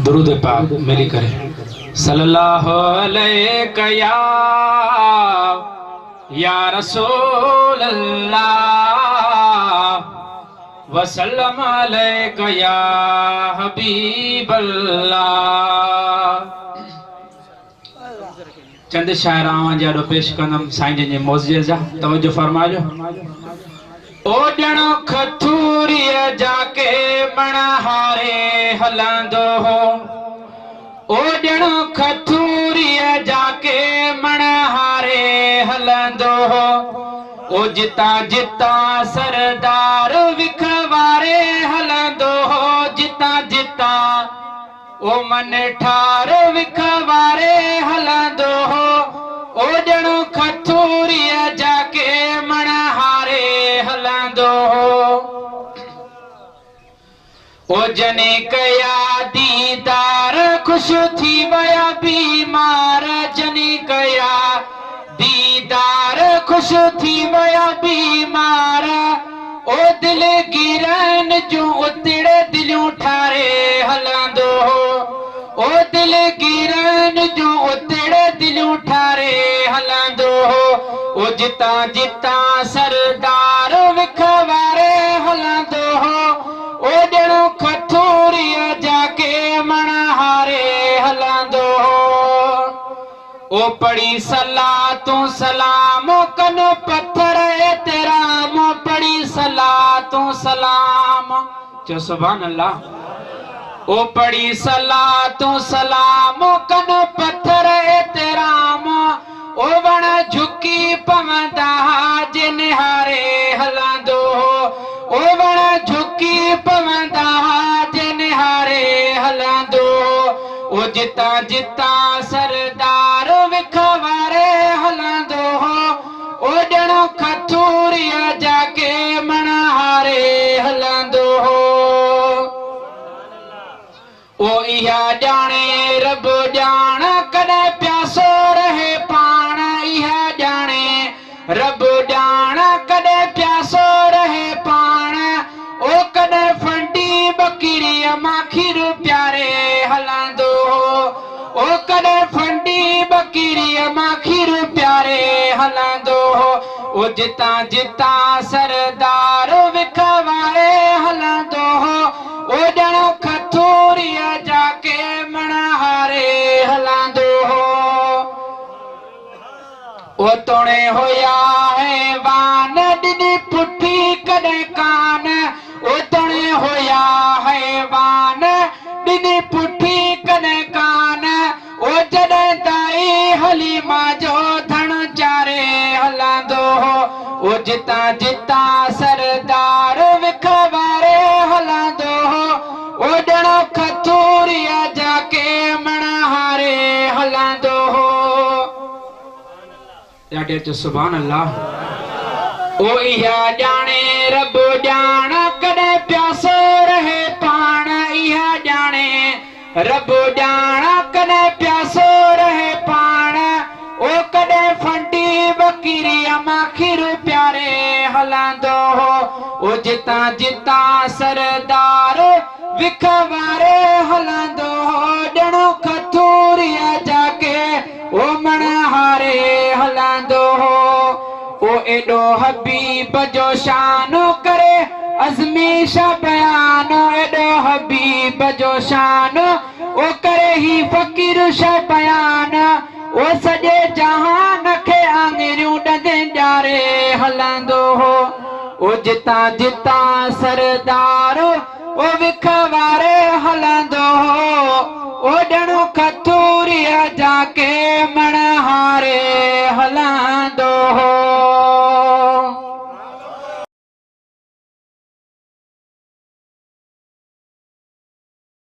दुरूद पाक मिली करे सल्लल्लाहु अलैहि या रसूल अल्लाह वसल्लम अलैका या हबीब अल्लाह। चंद शायर आवां जाडो पेश कंदम साईं जे मौज़े जा तवज्जो फरमाजो। ओ ॼणो खथूरीअ जाके मणहारे हलंदो हो, ओ ॼणो खथूरीअ जाके मणहारे हलंदो हो, ओ जिता जिता सरदार विखवारे हलंदो हो, जिता जिता ओ मन ठार विखवारे हलंदो हो, ओ ॼणो खथूरीअ जाके मणहारे हलंदो हो। ओ जने कया दीदार खुश थी वया बीमार, जने कया दीदार खुश थी वया बीमार, ओ दिल गिरन जो उतड़े दिलियों ठारे हलंदो हो, ओ दिल गिरन जो उतड़े दिलियों ठारे हलंदो हो, ओ जिता जिता सरदार विखवारे हलंदो हो, ओ ॼणो खथूरीअ जाके मणहारे हलंदो हो। ओ पढ़ी सलातूं सलाम कन पत्थर एतराम, पढ़ी सलातूं सलाम चो सुभान अल्लाह। ओ पढ़ी सलातूं सलाम कन पत्थर एतराम, ओ वण झुकी पवंदा जिन हारे हलंदो हो, ओ वण झुकी पवंदा जिन हारे हलंदो हो, ओ जिता जिता सरदार विखवारे हलंदो हो, ओ ॼणो खथूरीअ जाके मणहारे हलंदो हो। ओ इहा ॼाणे रब ॼाण कॾहिं प्यासो रहे पाण, इहा ॼाणे रब ॼाण कॾहिं प्यासो रहे पाण, ओ कॾहिं फंडी बकरीअ मां खीर प्यारे हलंदो हो, ओ कॾहिं फंडी बकरीअ मां खीर प्यारे हलंदो हो, ओ जिता जिता सरदार विखवारे हलंदो हो, ओ ॼणो खथूरीअ जाके मणहारे हलंदो हो। ओ तोणे होया हैवान ॾिनी पुठी कॾहिं कान, ओ तोणे होया हैवान ॾिनी पुठी कॾहिं कान, ओ जॾहिं ताई हलीमा जो धण चारे हलंदो हो, ओ जिता जिता सरदार विखवारे हलंदो हो, ओ ॼणो खथूरीअ जाके मणहारे हलंदो हो। ॾाढे चो सुभान अल्लाह। ओ इहा ॼाणे रब ॼाण कॾहिं प्यासो रहे पाण, इहा ॼाणे रब ॼाण कॾहिं प्यासो रहे पाण, ओ कॾहिं फंडी बकरीअ मां खीर प्यारे हलंदो हो, ओ जिता जिता सरदार विखवारे हलंदो हो, ॼणो खथूरीअ जाके ओ मणहारे हलंदो हो। ओ एॾो हबीब जो शान करे अज़मीश बयान, एॾो हबीब जो शान ओ करे ही फ़कीर शह बयान, ओ सॼे जहान खे आङिरियूं ॾंदे ॼारे हलंदो हो, ओ जिता जिता सरदार ओ विखवारे हलंदो हो, ओ ॼणो खथूरीअ जाके मणहारे हलंदो